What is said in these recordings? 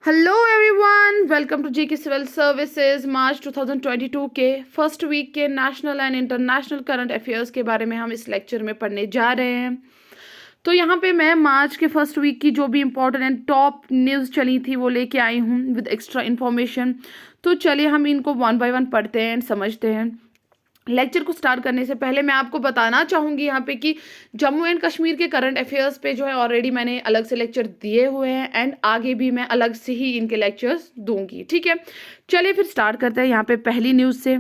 Hello everyone, welcome to GK civil services. March 2022 के first week के national and international current affairs के बारे में हम इस लेक्चर में पढ़ने जा रहे हैं। तो यहाँ पे मैं मार्च के फर्स्ट वीक की जो भी इंपॉर्टेंट एंड टॉप न्यूज़ चली थी वो लेके आई हूँ विद एक्स्ट्रा इन्फॉर्मेशन। तो चलिए हम इनको वन बाय वन पढ़ते हैं एंड समझते हैं। लेक्चर को स्टार्ट करने से पहले मैं आपको बताना चाहूँगी यहाँ पे कि जम्मू एंड कश्मीर के करंट अफेयर्स पे जो है ऑलरेडी मैंने अलग से लेक्चर दिए हुए हैं एंड आगे भी मैं अलग से ही इनके लेक्चर्स दूंगी। ठीक है, चलिए फिर स्टार्ट करते हैं यहाँ पे पहली न्यूज़ से,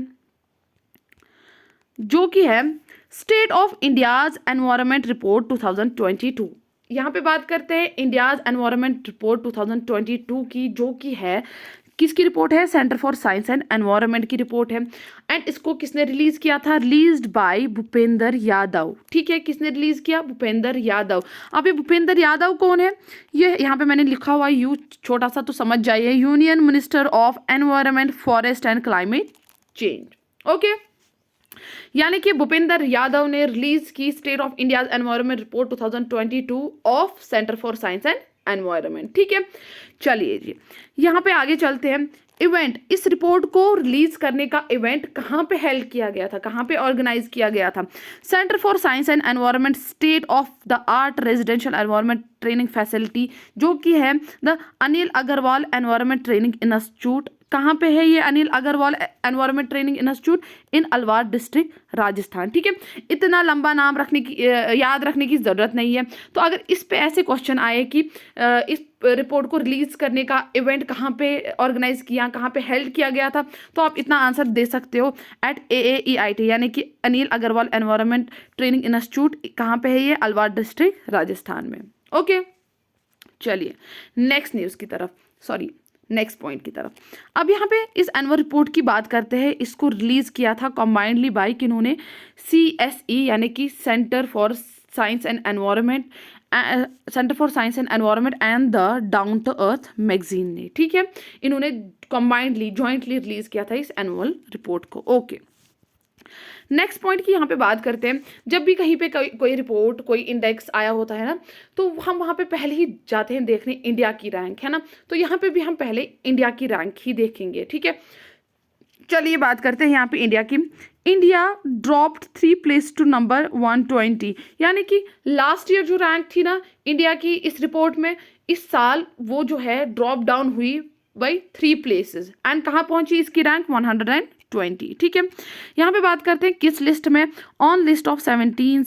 जो कि है state of India's environment report 2022। यहाँ पे बात करते हैं इंडियाज एनवायरनमेंट रिपोर्ट 2022 की, जो कि है किसकी रिपोर्ट है? Centre for science and environment की रिपोर्ट है। एंड इसको किसने रिलीज किया था? Released by Bhupendra Yadav. ठीक है, किसने रिलीज किया? भूपेंद्र यादव। अब ये भूपेंद्र यादव कौन है? ये यहाँ पे मैंने लिखा हुआ यू छोटा सा, तो समझ जाइए, union minister of environment, forest and climate change. Okay, यानी कि भूपेंद्र यादव ने रिलीज की state of India environment report 2022 of centre for science and environment. ठीक है, चलिए जी यहाँ पे आगे चलते हैं। इवेंट, इस रिपोर्ट को रिलीज करने का इवेंट कहाँ पे हेल्ड किया गया था, कहाँ पे ऑर्गेनाइज किया गया था? Centre for science and environment state of the art residential environment training facility, जो कि है the Anil Agarwal environment training institute. कहाँ पे है ये Anil Agarwal environment training institute? In Alwar district Rajasthan. ठीक है, इतना लंबा नाम रखने की याद रखने की ज़रूरत नहीं है। तो अगर इस पे ऐसे क्वेश्चन आए कि इस रिपोर्ट को रिलीज करने का इवेंट कहाँ पे ऑर्गेनाइज किया, कहाँ पे हेल्ड किया गया था, तो आप इतना आंसर दे सकते हो एट AAEIT, यानी कि Anil Agarwal environment training institute. कहाँ पे है ये? अलवार डिस्ट्रिक्ट राजस्थान में। ओके, चलिए नेक्स्ट न्यूज़ की तरफ, सॉरी नेक्स्ट पॉइंट की तरफ। अब यहाँ पे इस एनुअल रिपोर्ट की बात करते हैं। इसको रिलीज किया था कॉम्बाइंडली बाय किन्होंने? CSE, यानी कि centre for science and environment, centre for science and environment and the down to earth magazine ने। ठीक है, इन्होंने कॉम्बाइंडली जॉइंटली रिलीज किया था इस एनुअल रिपोर्ट को। ओके, नेक्स्ट पॉइंट की यहाँ पे बात करते हैं। जब भी कहीं पे कोई रिपोर्ट, कोई इंडेक्स आया होता है ना, तो हम वहाँ पे पहले ही जाते हैं देखने इंडिया की रैंक, है ना। तो यहाँ पे भी हम पहले इंडिया की रैंक ही देखेंगे। ठीक है, चलिए बात करते हैं यहाँ पे इंडिया की। India dropped 3 place to number 120, यानी कि लास्ट ईयर जो रैंक थी ना इंडिया की इस रिपोर्ट में, इस साल वो जो है ड्रॉप डाउन हुई बाई 3 प्लेसेस एंड कहाँ पहुंची इसकी रैंक? 120। ठीक है, यहाँ पे बात करते हैं किस लिस्ट में? On list of 17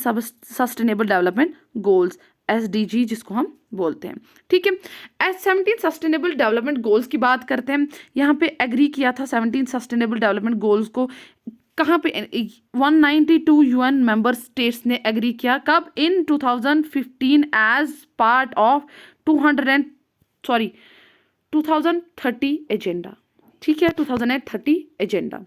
sustainable development goals, SDG जिसको हम बोलते हैं। ठीक है, 17 सस्टेनेबल डेवलपमेंट गोल्स की बात करते हैं। यहाँ पे एग्री किया था 17 सस्टेनेबल डेवलपमेंट गोल्स को। कहाँ पे? 192 UN मेंबर स्टेट्स ने एग्री किया। कब? इन 2015 एज पार्ट ऑफ 2030 एजेंडा। ठीक है, 2030 एजेंडा।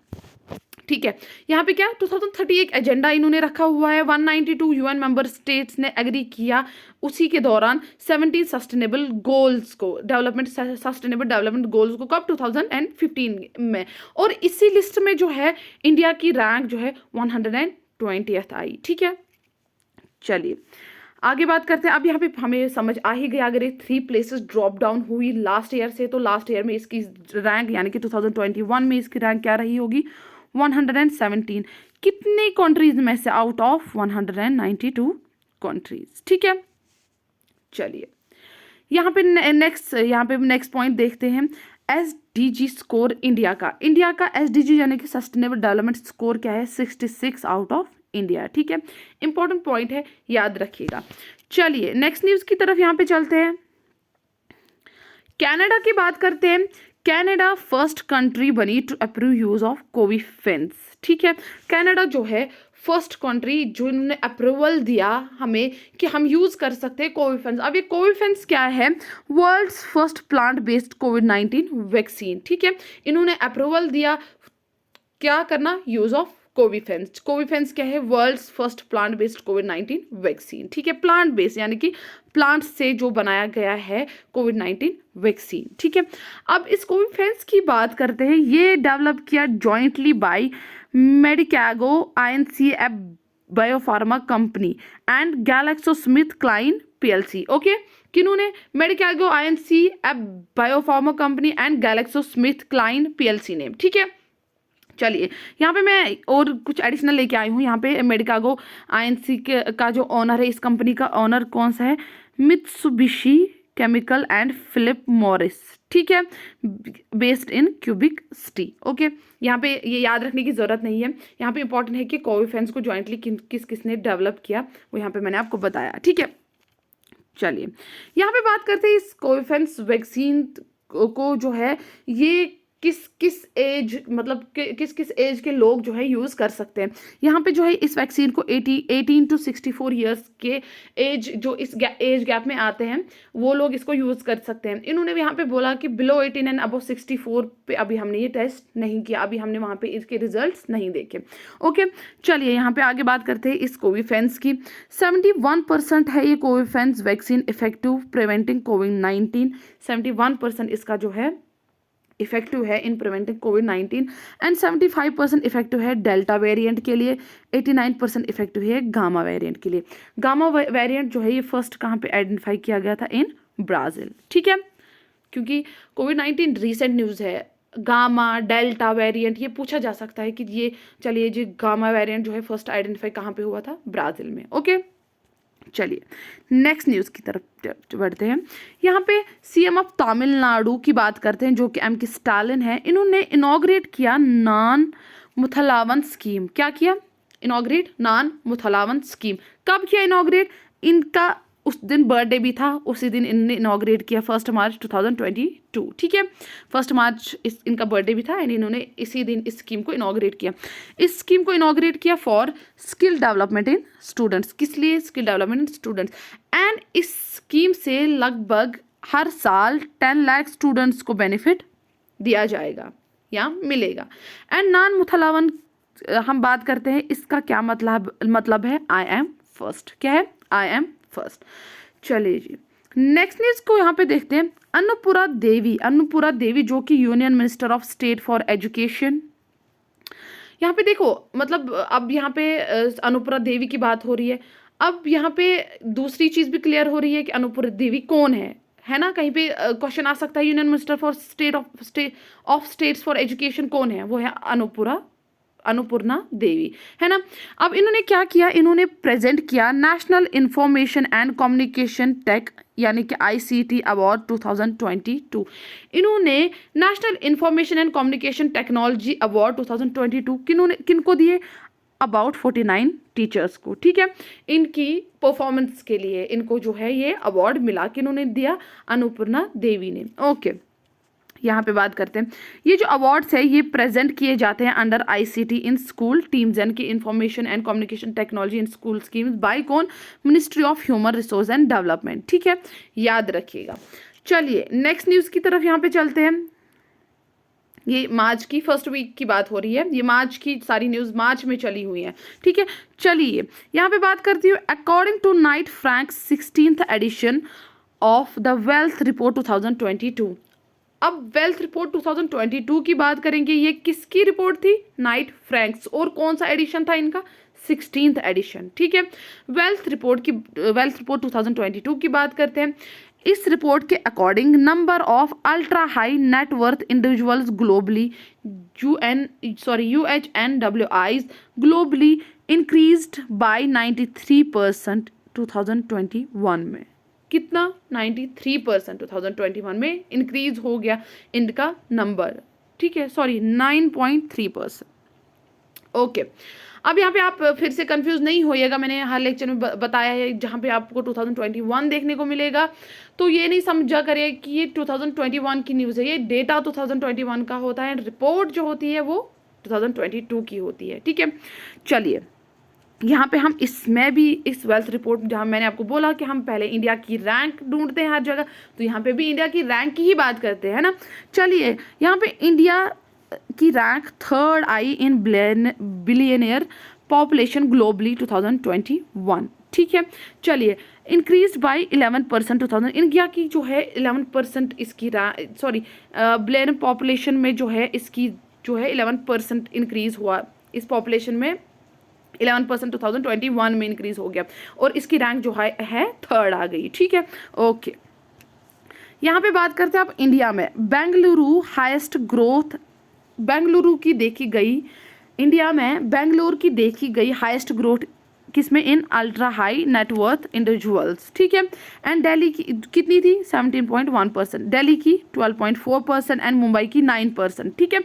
ठीक है, यहाँ पे क्या 2030 एक एजेंडा इन्होंने रखा हुआ है। 192 UN मेंबर स्टेट्स ने एग्री किया उसी के दौरान 17 सस्टेनेबल गोल्स को, सस्टेनेबल डेवलपमेंट गोल्स को। कब? 2015 में। और इसी लिस्ट में जो है इंडिया की रैंक जो है 120th आई। ठीक है, चलिए आगे बात करते हैं। अब यहाँ पे हमें समझ आ ही गया, अगर ये 3 प्लेसेस ड्रॉप डाउन हुई लास्ट ईयर से, तो लास्ट ईयर में इसकी रैंक यानी कि 2021 में इसकी रैंक क्या रही होगी? 117। कितने कंट्रीज में से? Out of 192 countries. ठीक है, चलिए यहाँ पे नेक्स्ट पॉइंट देखते हैं। SDG स्कोर इंडिया का SDG यानी कि सस्टेनेबल डेवलपमेंट स्कोर क्या है? 66 आउट ऑफ इंडिया। ठीक है, इंपॉर्टेंट पॉइंट है, याद रखिएगा। चलिए नेक्स्ट न्यूज़ की तरफ यहाँ पे चलते हैं। कनाडा की बात करते हैं। कनाडा फर्स्ट कंट्री बनी टू अप्रूव यूज ऑफ कोविफेंस। ठीक है, कनाडा जो है फर्स्ट कंट्री जिन्होंने अप्रूवल दिया हमें कि हम यूज़ कर सकते हैं कोविफेंस। अब ये कोविफेंस क्या है? वर्ल्ड्स फर्स्ट प्लांट बेस्ड कोविड-19 वैक्सीन। ठीक है, इन्होंने अप्रूवल दिया क्या करना? Use of कोविफेंस। कोविफेंस क्या है? वर्ल्ड्स फर्स्ट प्लांट बेस्ड कोविड-19 वैक्सीन। ठीक है, प्लांट बेस्ड यानी कि प्लांट से जो बनाया गया है कोविड-19 वैक्सीन। ठीक है, अब इस कोविफेंस की बात करते हैं। ये डेवलप किया jointly by Medicago, INC biopharma company and GlaxoSmithKline PLC। Okay, किन्होंने? Medicago INC, a biopharma company and GlaxoSmithKline PLC ने। ठीक है, चलिए यहाँ पे मैं और कुछ एडिशनल लेके आई हूँ। यहाँ पे मेडिकागो INC का जो ओनर है, इस कंपनी का ओनर कौन सा है? Mitsubishi chemical and Philip Morris. ठीक है, based in Quebec City. Okay, यहाँ पे ये याद रखने की जरूरत नहीं है। यहाँ पे इंपॉर्टेंट है कि कोविफेंस को ज्वाइंटली किस किसने डेवलप किया, वो यहाँ पे मैंने आपको बताया। ठीक है, चलिए यहाँ पे बात करते हैं इस कोविफेंस वैक्सीन को जो है ये किस किस एज, मतलब किस किस एज के लोग जो है यूज़ कर सकते हैं। यहाँ पे जो है इस वैक्सीन को 18 to 64 ईयर्स के एज, जो इस एज गैप में आते हैं, वो लोग इसको यूज़ कर सकते हैं। इन्होंने यहाँ पे बोला कि बिलो 18 एंड अबव 64 पे अभी हमने ये टेस्ट नहीं किया, अभी हमने वहाँ पे इसके रिजल्ट्स नहीं देखे। ओके, चलिए यहाँ पे आगे बात करते हैं इस कोविफेंस की। 71% है ये कोविफेंस वैक्सीन इफेक्टिव प्रिवेंटिंग कोविड-19। 71% इसका जो है इफेक्टिव है in preventing covid and 75% effective है डेल्टा वेरिएंट के लिए, 89% इफेक्टिव है गामा वेरिएंट के लिए। गामा वेरिएंट जो है ये फर्स्ट कहाँ पे आइडेंटिफाई किया गया था? इन ब्राज़ील। ठीक है, क्योंकि कोविड-19 रिसेंट न्यूज़ है। गामा, डेल्टा वेरिएंट ये पूछा जा सकता है कि ये, चलिए जी, गामा वेरिएंट जो है फर्स्ट आइडेंटिफाई कहाँ पे हुआ था? ब्राज़ील में। ओके, चलिए नेक्स्ट न्यूज़ की तरफ बढ़ते हैं। यहाँ पे CM ऑफ तमिलनाडु की बात करते हैं, जो कि M.K. स्टालिन है। इन्होंने इनॉग्रेट किया नॉन मुथलावन स्कीम। क्या किया? Inaugurate non Muthalvan scheme. कब किया इनॉग्रेट? इनका उस दिन बर्थडे भी था, उसी दिन इन्होंने इनॉग्रेट किया, 1 मार्च 2022। ठीक है, 1 मार्च इनका बर्थडे भी था एंड इन्होंने इसी दिन इस स्कीम को इनॉग्रेट किया। इस स्कीम को इनॉग्रेट किया for skill development in students. किस लिए? Skill development in students. And इस स्कीम से लगभग हर साल 10 लाख स्टूडेंट्स को बेनिफिट दिया जाएगा या मिलेगा। एंड नॉन मुथलावन हम बात करते हैं, इसका क्या मतलब है? I am first. क्या है? I am first. चलिए जी, नेक्स्ट न्यूज को यहाँ पे देखते हैं। अन्नपूर्णा देवी जो कि union minister of state for education. यहाँ पे देखो, मतलब अब यहाँ पे अन्नपूर्णा देवी की बात हो रही है। अब यहाँ पे दूसरी चीज भी क्लियर हो रही है कि अन्नपूर्णा देवी कौन है ना? कहीं पे क्वेश्चन आ सकता है, union minister for states for education कौन है? वो है अन्नपूर्णा देवी, है ना। अब इन्होंने क्या किया? इन्होंने प्रेजेंट किया national information and communication tech यानी कि ICT अवार्ड 2022। इन्होंने national information and communication technology award 2022 किनको दिए? अबाउट 49 टीचर्स को। ठीक है, इनकी परफॉर्मेंस के लिए इनको जो है ये अवार्ड मिला। किन्होंने दिया? अन्नपूर्णा देवी ने। ओके, यहाँ पे बात करते हैं, ये जो अवार्ड्स है ये प्रेजेंट किए जाते हैं under ICT in school teams and की information and communication technology in school schemes by कौन? Ministry of human resource and development. ठीक है, याद रखिएगा। चलिए नेक्स्ट न्यूज़ की तरफ यहाँ पे चलते हैं। ये मार्च की फर्स्ट वीक की बात हो रही है, ये मार्च की सारी न्यूज़ मार्च में चली हुई है। ठीक है, चलिए यहाँ पे बात करती हूँ। According to Knight Frank 16th edition of the wealth report 2022। अब वेल्थ रिपोर्ट 2022 की बात करेंगे। ये किसकी रिपोर्ट थी? Night Franks. और कौन सा एडिशन था इनका? 16th addition. ठीक है, वेल्थ रिपोर्ट 2022 की बात करते हैं। इस रिपोर्ट के according number of ultra high net worth individuals globally UHNWIs globally increased by 93% 2021 में। कितना? 93% 2021 में इंक्रीज हो गया इनका नंबर। ठीक है, सॉरी 9.3%। ओके, अब यहाँ पे आप फिर से कंफ्यूज नहीं होइएगा, मैंने हर लेक्चर में बताया है। जहाँ पे आपको 2021 देखने को मिलेगा तो ये नहीं समझा करिए कि ये 2021 की न्यूज़ है। ये डेटा 2021 का होता है, रिपोर्ट जो होती है वो 2022 की होती है। ठीक है, चलिए यहाँ पे हम इसमें भी इस वेल्थ रिपोर्ट, जहाँ मैंने आपको बोला कि हम पहले इंडिया की रैंक ढूंढते हैं हर जगह, तो यहाँ पे भी इंडिया की रैंक की ही बात करते हैं ना। चलिए यहाँ पे इंडिया की रैंक 3rd आई इन बिलियनियर पॉपुलेशन ग्लोबली 2021। ठीक है, चलिए इंक्रीज बाय 11% 2000। इंडिया की जो है 11% इसकी बिलियन पॉपुलेशन में जो है इसकी जो है 11% इंक्रीज हुआ इस पॉपुलेशन में 11% 2021 में इंक्रीज हो गया और इसकी रैंक जो है थर्ड आ गई। ठीक है, ओके। यहाँ पे बात करते हैं अब इंडिया में बेंगलुरु हाईएस्ट ग्रोथ, बेंगलुरु की देखी गई, इंडिया में बेंगलुरु की देखी गई हाईएस्ट ग्रोथ किसमें, इन अल्ट्रा हाई नेटवर्थ इंडिविजुअल्स। ठीक है, एंड दिल्ली की कितनी थी 17.1%, दिल्ली की 12.4% एंड मुंबई की 9%। ठीक है,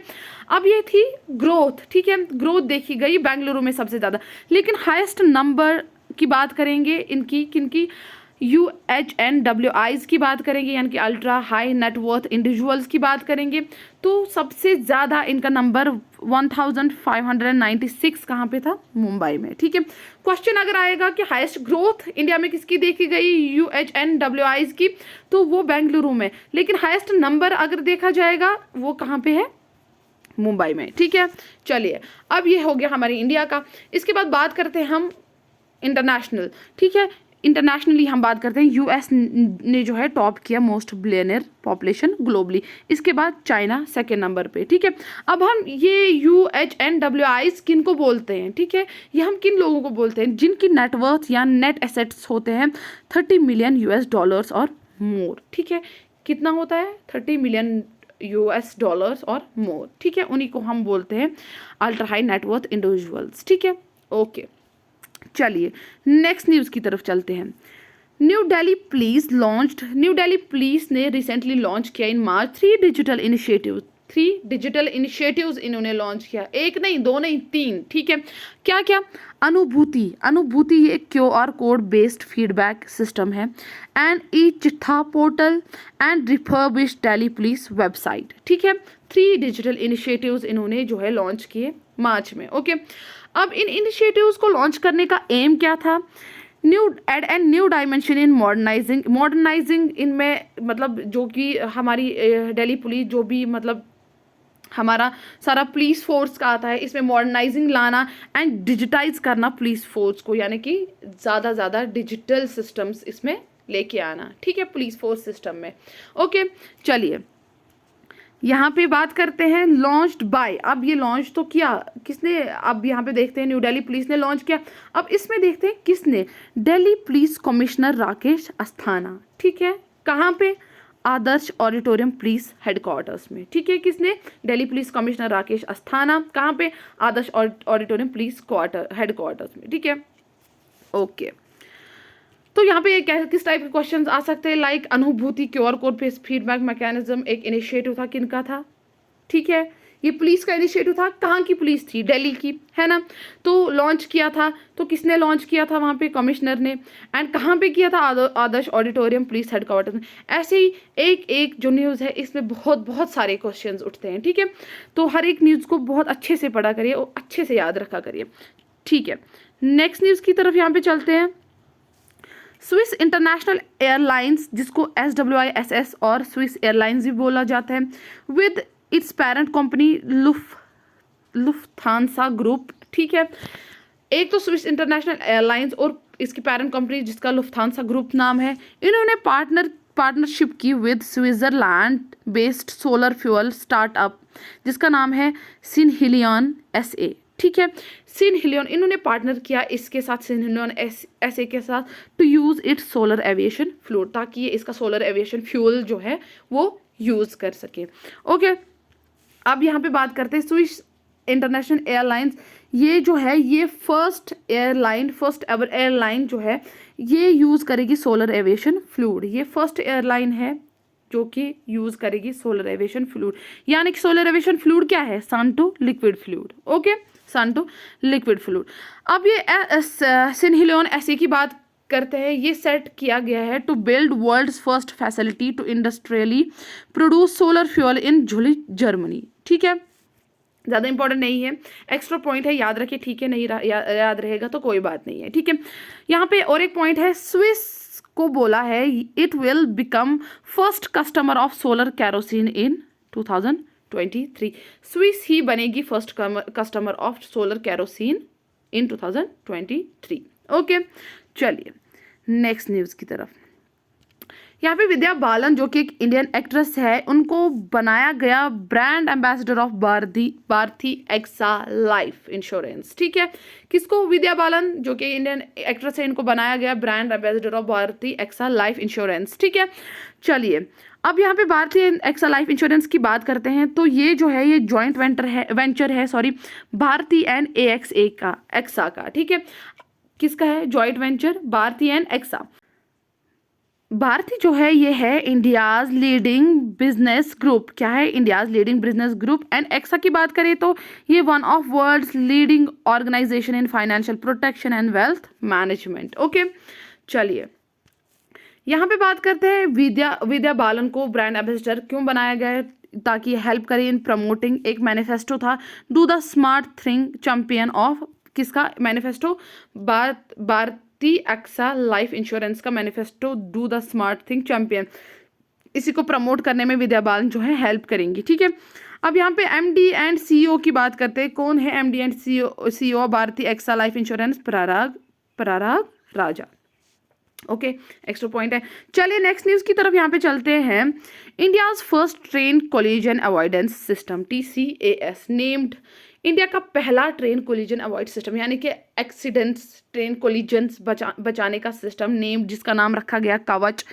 अब ये थी ग्रोथ। ठीक है, ग्रोथ देखी गई बेंगलुरु में सबसे ज़्यादा, लेकिन हाईएस्ट नंबर की बात करेंगे इनकी किनकी, UHNWIs की बात करेंगे, यानी कि अल्ट्रा हाई नेटवर्थ इंडिविजुअल्स की बात करेंगे, तो सबसे ज़्यादा इनका नंबर 1596 कहाँ पे था, मुंबई में। ठीक है, क्वेश्चन अगर आएगा कि हाईएस्ट ग्रोथ इंडिया में किसकी देखी गई, UHNWIs की, तो वो बेंगलुरु में, लेकिन हाईएस्ट नंबर अगर देखा जाएगा वो कहाँ पे है, मुंबई में। ठीक है, चलिए अब ये हो गया हमारे इंडिया का। इसके बाद बात करते हैं हम इंटरनेशनल। ठीक है, इंटरनेशनली हम बात करते हैं, यूएस ने जो है टॉप किया मोस्ट बिलियनर पॉपुलेशन ग्लोबली, इसके बाद चाइना सेकेंड नंबर पे। ठीक है, अब हम ये UHNWIs किन को बोलते हैं, ठीक है, ये हम किन लोगों को बोलते हैं, जिनकी नेटवर्थ या नेट एसेट्स होते हैं 30 मिलियन US डॉलर्स और मोर। ठीक है, कितना होता है, 30 मिलियन US डॉलर्स और मोर। ठीक है, उन्हीं को हम बोलते हैं अल्ट्रा हाई नेटवर्थ इंडिविजुअल्स। ठीक है, ओके। चलिए नेक्स्ट न्यूज़ की तरफ चलते हैं। न्यू दिल्ली पुलिस ने रिसेंटली लॉन्च किया इन मार्च 3 डिजिटल इनिशिएटिव्स इन्होंने लॉन्च किया, एक नहीं दो नहीं तीन। ठीक है, क्या क्या, अनुभूति ये QR code based feedback system है, एंड ई चिट्ठा portal and refurbished Delhi police website. ठीक है, 3 डिजिटल इनिशिएटिव्स इन्होंने जो है लॉन्च किए मार्च में। ओके, अब इन इनिशिएटिव्स को लॉन्च करने का एम क्या था, न्यू डायमेंशन इन मॉडर्नाइजिंग इनमें, मतलब जो कि हमारी दिल्ली पुलिस जो भी मतलब हमारा सारा पुलिस फोर्स का आता है, इसमें मॉडर्नाइजिंग लाना एंड डिजिटाइज करना पुलिस फोर्स को, यानी कि ज़्यादा डिजिटल सिस्टम्स इसमें लेके आना। ठीक है, पुलिस फोर्स सिस्टम में। ओके, चलिए यहाँ पे बात करते हैं लॉन्च्ड बाय। अब ये लॉन्च तो किया किसने, अब यहाँ पे देखते हैं न्यू दिल्ली पुलिस ने लॉन्च किया। अब इसमें देखते हैं किसने, दिल्ली पुलिस कमिश्नर राकेश अस्थाना। ठीक है, कहाँ पे, आदर्श ऑडिटोरियम पुलिस हेडक्वार्टर्स में। ठीक है, किसने, दिल्ली पुलिस कमिश्नर राकेश अस्थाना, कहाँ पे, आदर्श ऑडिटोरियम पुलिस हेडक्वार्टर्स में। ठीक है, ओके। तो यहाँ पे किस टाइप के क्वेश्चंस आ सकते हैं, लाइक अनुभूति QR code based feedback mechanism एक इनिशिएटिव था, किनका था, ठीक है, ये पुलिस का इनिशिएटिव था, कहाँ की पुलिस थी, दिल्ली की, है ना, तो लॉन्च किया था, तो किसने लॉन्च किया था, वहाँ पे कमिश्नर ने, एंड कहाँ पे किया था, आदर्श ऑडिटोरियम पुलिस हेडक्वार्टर में। ऐसे ही एक जो न्यूज़ है इसमें बहुत सारे क्वेश्चंस उठते हैं। ठीक है, तो हर एक न्यूज़ को बहुत अच्छे से पढ़ा करिए और अच्छे से याद रखा करिए। ठीक है, नेक्स्ट न्यूज़ की तरफ यहाँ पे चलते हैं। स्विस इंटरनेशनल एयरलाइंस, जिसको SWISS और स्विस एयरलाइंस भी बोला जाता है, with its parent company Lufthansa group. ठीक है, एक तो स्विस इंटरनेशनल एयरलाइंस और इसकी पेरेंट कंपनी जिसका लुफ्थांसा ग्रुप नाम है, इन्होंने पार्टनरशिप की with Switzerland based solar fuel startup जिसका नाम है सिनहिलियन SA। ठीक है, सिनहिलियन इन्होंने पार्टनर किया इसके साथ, सिनहिलियन SA के साथ, to use its solar aviation fuel, ताकि ये इसका सोलर एविएशन फ्यूल जो है वो यूज़ कर सके। ओके, अब यहाँ पे बात करते हैं स्विस इंटरनेशनल एयरलाइंस। ये जो है ये फर्स्ट एवर एयरलाइन जो है ये यूज़ करेगी सोलर एविएशन फ्लूइड। ये फर्स्ट एयरलाइन है जो कि यूज़ करेगी सोलर एविएशन फ्लूइड, यानी कि सोलर एविएशन फ्लूइड क्या है, sun to liquid fluid. Okay, sun to liquid fluid. अब ये सिनहिलियन SA की बात करते हैं, ये सेट किया गया है to build world's first facility to industrially produce solar fuel in Julich Germany. ठीक है, ज़्यादा इंपॉर्टेंट नहीं है, एक्स्ट्रा पॉइंट है, याद रखिए। ठीक है, नहीं याद रहेगा तो कोई बात नहीं है। ठीक है, यहाँ पे और एक पॉइंट है, स्विस को बोला है it will become first customer of solar kerosene in 2023। Swiss ही बनेगी first customer of solar kerosene in 2023। Okay, चलिए नेक्स्ट न्यूज़ की तरफ। यहाँ पे विद्या बालन जो कि एक इंडियन एक्ट्रेस है, उनको बनाया गया brand ambassador of Bharti AXA life insurance. ठीक है, किसको? विद्या बालन जो कि इंडियन एक्ट्रेस है, इनको बनाया गया brand ambassador of Bharti AXA life insurance. ठीक है, चलिए अब यहाँ पे भारतीय एक्सा लाइफ इंश्योरेंस की बात करते हैं। तो ये जो है ये जॉइंट वेंचर है भारती एंड एक्सा का। ठीक है, किसका है? Joint venture Bharti and AXA. Bharti जो है ये है इंडियाज लीडिंग बिजनेस ग्रुप। क्या है? India's leading business group. And AXA की बात करें तो ये one of world's leading organisation in financial protection and wealth management. Okay, चलिए यहाँ पे बात करते हैं विद्या बालन को ब्रांड एम्बेसडर क्यों बनाया गया है? ताकि हेल्प करे इन प्रमोटिंग। एक मैनिफेस्टो था, do the smart thing champion of, किसका manifesto? Bharti AXA life insurance का manifesto, do the smart thing champion. इसी को प्रमोट करने में विद्या बालन जो है हेल्प करेंगी। ठीक है, अब यहाँ पे एमडी एंड सीईओ की बात करते हैं। कौन है MD and CEO Bharti AXA life insurance? Parag Raja. Okay, extra point है। चलिए नेक्स्ट न्यूज की तरफ यहाँ पे चलते हैं। India's first train collision avoidance system TCAS named. India का पहला ट्रेन कोलिजन अवॉइड सिस्टम, यानी कि एक्सीडेंट्स, ट्रेन कोलिजन्स बचाने का सिस्टम नेम, जिसका नाम रखा गया कवच।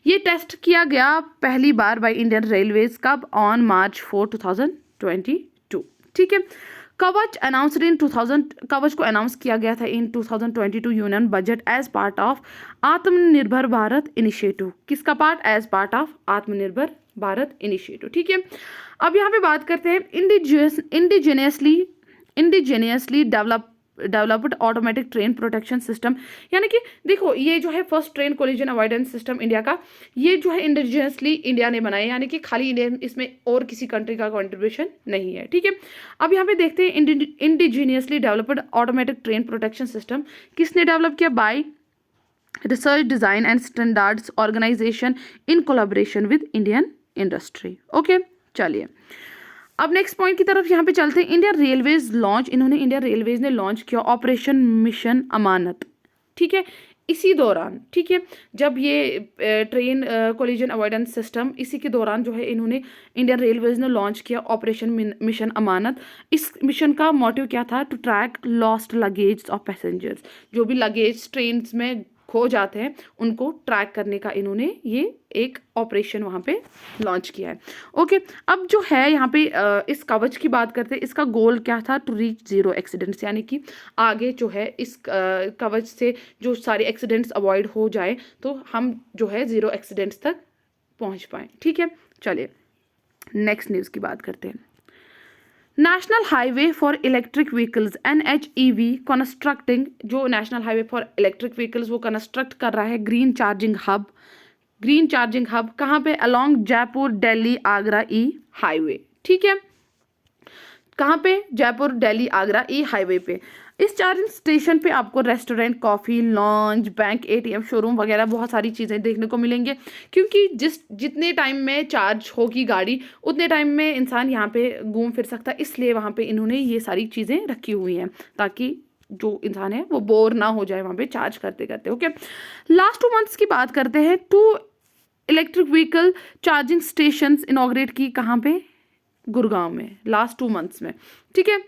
ये टेस्ट किया गया पहली बार बाय इंडियन रेलवेज कब? On March 4, 2022। ठीक है, कवच को अनाउंस किया गया था in 2022 union budget as part of Atmanirbhar Bharat initiative. किसका part? As part of Atmanirbhar Bharat initiative. ठीक है, अब यहाँ पे बात करते हैं indigenously developed automatic train protection system. यानी कि देखो ये जो है first train collision avoidance system India का, ये जो है इंडिजिनियसली इंडिया ने बनाया, यानी कि खाली इंडिया, इसमें और किसी कंट्री का कंट्रीब्यूशन नहीं है। ठीक है, अब यहाँ पे देखते हैं indigenously developed automatic train protection system किसने डेवलप किया? By research design and standards organisation in collaboration with Indian industry. Okay, चलिए अब नेक्स्ट पॉइंट की तरफ यहाँ पे चलते हैं। इंडिया रेलवेज ने लॉन्च किया ऑपरेशन मिशन अमानत। ठीक है, इसी दौरान, ठीक है, जब ये ट्रेन कोलिजन अवॉइडेंस सिस्टम, इसी के दौरान जो है इन्होंने इंडियन रेलवेज ने लॉन्च किया ऑपरेशन मिशन अमानत। इस मिशन का मोटिव क्या था? To track lost luggage of passengers. जो भी लगेज ट्रेन में खो जाते हैं उनको ट्रैक करने का इन्होंने ये एक ऑपरेशन वहाँ पे लॉन्च किया है। ओके, अब जो है यहाँ पे इस कवच की बात करते हैं। इसका गोल क्या था? टू रीच जीरो एक्सीडेंट्स, यानी कि आगे जो है इस कवच से जो सारे एक्सीडेंट्स अवॉइड हो जाए तो हम जो है जीरो एक्सीडेंट्स तक पहुँच पाएँ। ठीक है, चलिए नेक्स्ट न्यूज़ की बात करते हैं। National highway for electric vehicles NHEV constructing, जो national highway for electric vehicles वो कंस्ट्रक्ट कर रहा है ग्रीन चार्जिंग हब कहाँ पे? Along Jaipur Delhi Agra e highway. ठीक है, कहाँ पे? जयपुर दिल्ली आगरा ई हाईवे पे। इस चार्जिंग स्टेशन पे आपको restaurant, coffee, lounge, bank, ATM, showroom वगैरह बहुत सारी चीज़ें देखने को मिलेंगे, क्योंकि जितने टाइम में चार्ज होगी गाड़ी उतने टाइम में इंसान यहाँ पे घूम फिर सकता है, इसलिए वहाँ पे इन्होंने ये सारी चीज़ें रखी हुई हैं ताकि जो इंसान है वो बोर ना हो जाए वहाँ पे चार्ज करते करते। ओके, लास्ट 2 मंथ्स की बात करते हैं। 2 electric vehicle charging station inaugurate की, कहाँ पे? गुड़गांव में, लास्ट 2 मंथ्स में। ठीक है,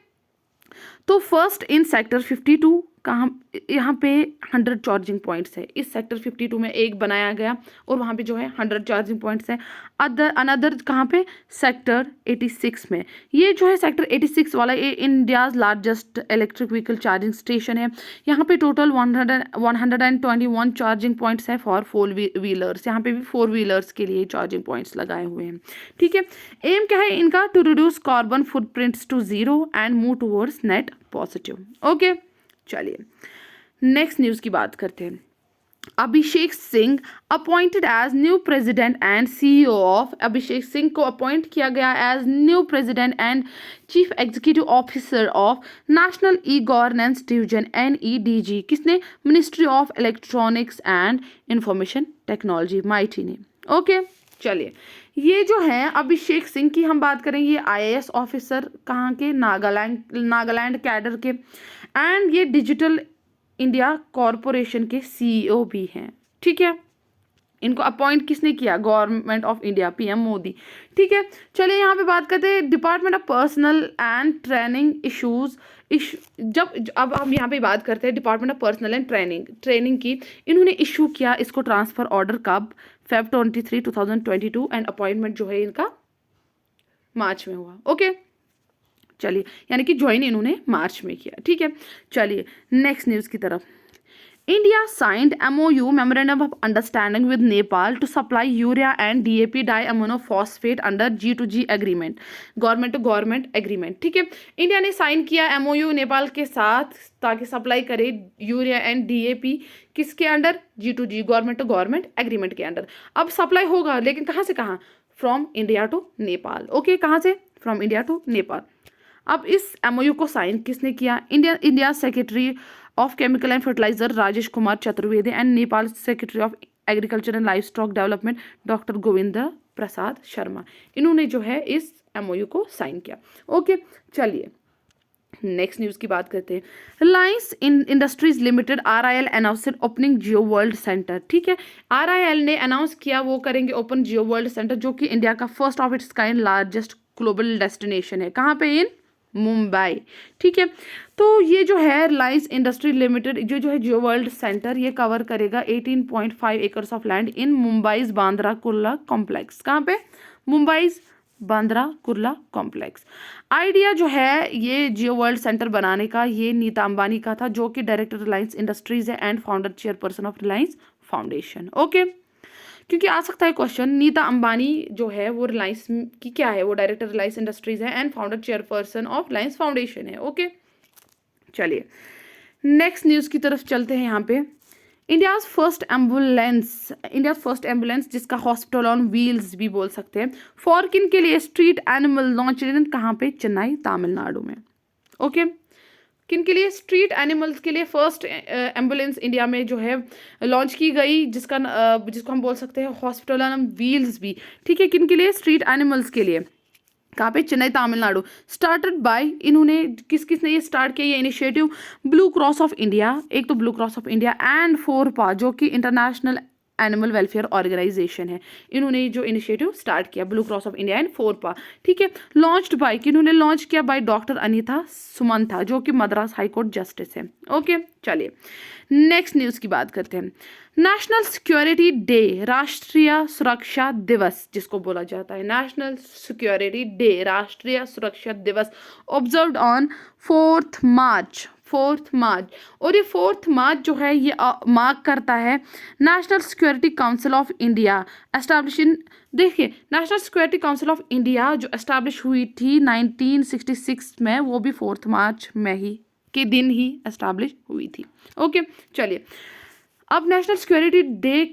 तो फर्स्ट इन सेक्टर 52, कहाँ? यहाँ पे 100 चार्जिंग पॉइंट्स है। इस सेक्टर 52 में एक बनाया गया और वहाँ पे जो है 100 चार्जिंग पॉइंट्स है। अनदर कहाँ पे? सेक्टर 86 में। ये जो है सेक्टर 86 वाला ये India's largest electric vehicle charging station है। यहाँ पे टोटल 121 चार्जिंग पॉइंट्स है फॉर 4 व्हीलर्स। यहाँ पे भी 4 व्हीलर्स के लिए चार्जिंग पॉइंट्स लगाए हुए हैं। ठीक है, एम क्या है इनका? To reduce carbon footprints to zero and move towards net positive. Okay, चलिए नेक्स्ट न्यूज़ की बात करते हैं। Abhishek Singh appointed as new president and CEO of, Abhishek Singh को अपॉइंट किया गया as new president and chief executive officer of national e-governance division NEDG। किसने? Ministry of electronics and information technology, MeitY ने। ओके, चलिए ये जो है अभिषेक सिंह की हम बात करें, ये IAS ऑफिसर कहाँ के? नागालैंड कैडर के, एंड ये डिजिटल इंडिया कॉरपोरेशन के CEO भी हैं। ठीक है, इनको अपॉइंट किसने किया? Government of India, PM Modi. ठीक है, चलिए यहाँ पे बात करते हैं department of personal and training issues. अब हम यहाँ पे बात करते हैं department of personal and training की। इन्होंने इशू किया इसको ट्रांसफर ऑर्डर कब? Feb 23, 2022 एंड अपॉइंटमेंट जो है इनका मार्च में हुआ। ओके, चलिए यानी कि ज्वाइन इन्होंने मार्च में किया। ठीक है, चलिए नेक्स्ट न्यूज़ की तरफ। India signed MOU Memorandum of Understanding with Nepal to supply urea and DAP diaminophosphate under G2G agreement, government to government agreement. ठीक है, इंडिया ने साइन किया MOU नेपाल के साथ ताकि सप्लाई करे यूरिया एंड DAP किसके under? G2G, government to government agreement के अंडर। अब सप्लाई होगा लेकिन कहाँ से कहाँ? From India to Nepal. Okay, कहाँ से? From India to Nepal. अब इस MOU को साइन किसने किया? India secretary of chemical and fertiliser Rajesh Kumar Chaturvedi and Nepal secretary of agriculture and livestock development doctor Govind Prasad Sharma, इन्होंने जो है इस MOU को साइन किया। ओके, चलिए नेक्स्ट न्यूज़ की बात करते हैं। Reliance industries limited RIL announced opening Jio world centre. ठीक है, RIL ने अनाउंस किया वो करेंगे ओपन जियो वर्ल्ड सेंटर, जो कि इंडिया का first of its kind largest global destination है। कहाँ पे? इन मुंबई। ठीक है, तो ये जो है रिलायंस इंडस्ट्री लिमिटेड जो है जियो वर्ल्ड सेंटर, ये कवर करेगा 18.5 acres of land in Mumbai's Bandra Kurla complex. कहाँ पे? Mumbai's Bandra Kurla complex. Idea जो है ये जियो वर्ल्ड सेंटर बनाने का ये नीता अंबानी का था, जो कि डायरेक्टर रिलायंस इंडस्ट्रीज है and founder chairperson of Reliance foundation. Okay, क्योंकि आ सकता है क्वेश्चन, नीता अंबानी जो है वो रिलायंस की क्या है? वो डायरेक्टर रिलायंस इंडस्ट्रीज है and founder chairperson of Reliance foundation है। ओके, चलिए नेक्स्ट न्यूज़ की तरफ चलते हैं। यहाँ पे इंडियाज फर्स्ट एम्बुलेंस जिसका हॉस्पिटल ऑन व्हील्स भी बोल सकते हैं, फॉर किन के लिए स्ट्रीट एनिमल लॉन्च, कहाँ पे? चेन्नई, तमिलनाडु में। ओके, किन के लिए? स्ट्रीट एनिमल्स के लिए फर्स्ट एम्बुलेंस इंडिया में जो है लॉन्च की गई, जिसको हम बोल सकते हैं हॉस्पिटल ऑन व्हील्स भी। ठीक है, किन के लिए? स्ट्रीट एनिमल्स के लिए। कहाँ पे? चेन्नई, तमिलनाडु। स्टार्टेड बाय, इन्होंने किसने ये स्टार्ट किया ये initiative? Blue cross of India, एक तो blue cross of India and four paws जो कि इंटरनेशनल एनिमल वेलफेयर ऑर्गेनाइजेशन है, इन्होंने जो इनिशिएटिव स्टार्ट किया blue cross of India and four paws. ठीक है, लॉन्च्ड बाय, इन्होंने लॉन्च किया बाय डॉक्टर अनीता सुमंथा जो कि मद्रास हाई कोर्ट जस्टिस है। ओके, चलिए नेक्स्ट न्यूज़ की बात करते हैं। नेशनल सिक्योरिटी डे, राष्ट्रीय सुरक्षा दिवस जिसको बोला जाता है, नेशनल सिक्योरिटी डे, राष्ट्रीय सुरक्षा दिवस ऑब्जर्व्ड ऑन 4 मार्च। और ये 4 मार्च जो है ये मार्क करता है national security council of India establish in, देखिए national security council of India जो एस्टैब्लिश हुई थी 1966 में, वो भी 4 मार्च में ही के दिन ही एस्टैब्लिश हुई थी। ओके, चलिए अब नेशनल सिक्योरिटी डे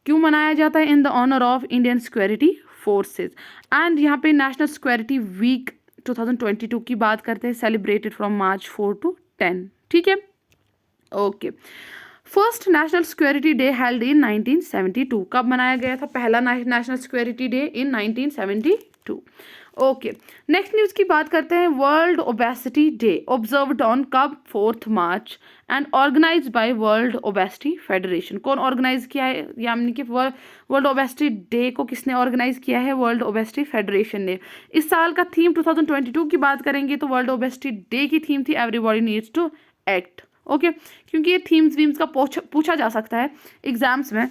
क्यों मनाया जाता है? In the honour of Indian security forces. And यहाँ पे नेशनल सिक्योरिटी वीक 2022 की बात करते हैं, सेलिब्रेटेड फ्रॉम March 4 to 10। ठीक है, okay. First national security day held in 1972, कब मनाया गया था पहला national security day? In 1972। Okay, next news की बात करते हैं। World obesity day observed on कब? 4 March and organised by world obesity federation. कौन ऑर्गेनाइज किया है? यानी कि वर्ल्ड ओबेसिटी डे को किसने ऑर्गेनाइज किया है? वर्ल्ड ओबेसिटी फेडरेशन ने। इस साल का थीम 2022 की बात करेंगे तो वर्ल्ड ओबेसिटी डे की थीम थी everybody needs to act. Okay, क्योंकि ये थीम्स वीम्स का पूछा जा सकता है एग्जाम्स में,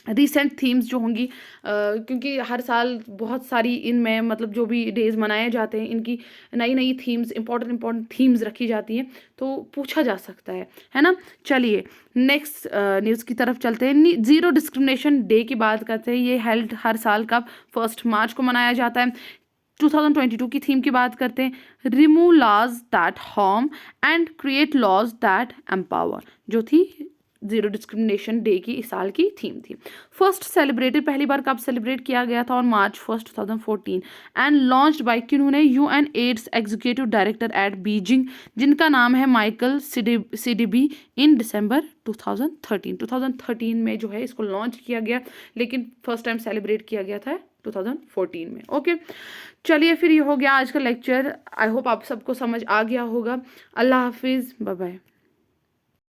रिसेंट थीम्स जो होंगी, क्योंकि हर साल बहुत सारी इनमें मतलब जो भी डेज मनाए जाते हैं इनकी नई नई थीम्स, इंपॉर्टेंट थीम्स रखी जाती हैं, तो पूछा जा सकता है ना। चलिए नेक्स्ट न्यूज़ की तरफ चलते हैं। जीरो डिस्क्रिमिनेशन डे की बात करते हैं, ये हेल्ड हर साल कब? 1 मार्च को मनाया जाता है। 2022 की थीम की बात करते हैं, remove laws that harm and create laws that empower, जो थी जीरो डिस्क्रिमिनेशन डे की इस साल की थीम थी। फर्स्ट सेलिब्रेटेड पहली बार कब सेलिब्रेट किया गया था? On March 1, 2014 and launched by किन्होंने? UN AIDS executive director at Beijing जिनका नाम है माइकल सिडिबी इन दिसंबर 2013 में जो है इसको लॉन्च किया गया, लेकिन फर्स्ट टाइम सेलिब्रेट किया गया था 2014 में। ओके, चलिए फिर ये हो गया आज का लेक्चर। आई होप आप सबको समझ आ गया होगा। अल्लाह हाफिज़, बाय बाय।